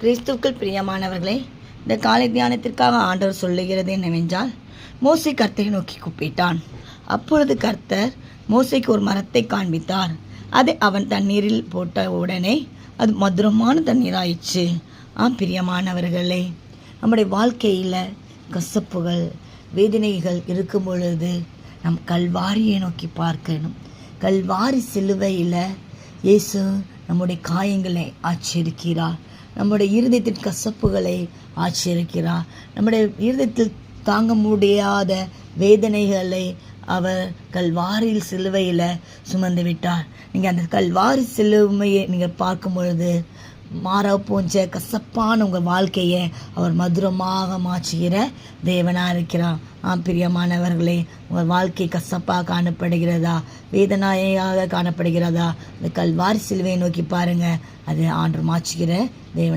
கிறிஸ்துவுக்குள் பிரியமானவர்களே, இந்த காலை தியானத்திற்காக ஆண்டவர் சொல்லுகிறது என்னவென்றால், மோசே கர்த்தரை நோக்கி கூப்பிட்டான். அப்பொழுது கர்த்தர் மோசேக்கு ஒரு மரத்தை காண்பித்தார். அதை அவன் தண்ணீரில் போட்ட உடனே அது மதுரமான தண்ணீராயிற்று. பிரியமானவர்களே, நம்முடைய வாழ்க்கையில் கசப்புகள், வேதனைகள் இருக்கும் பொழுது நம் கல்வாரியை நோக்கி பார்க்கணும். கல்வாரி சிலுவையில் இயேசு நம்முடைய காயங்களை ஆட்சியிருக்கிறார். நம்முடைய இருதயத்தின் கசப்புகளை ஆட்சியிருக்கிறார். நம்முடைய இருதயத்தில் தாங்க முடியாத வேதனைகளை அவர் கல்வாரியில் சிலுவையில் சுமந்து விட்டார். நீங்கள் அந்த கல்வாரி சிலுவையை நீங்கள் பார்க்கும் பொழுது மாறா போன்ற கசப்பான உங்கள் வாழ்க்கையை அவர் மதுரமாக மாற்றுகிற தேவனாக இருக்கிறார். பிரியமானவர்களே, உங்கள் வாழ்க்கை கசப்பாக காணப்படுகிறதா, வேதனையாக காணப்படுகிறதா, இந்த கல்வாரி சிலுவையை நோக்கி பாருங்கள். அது ஆண்டவர் மாற்றுகிற தேவன்.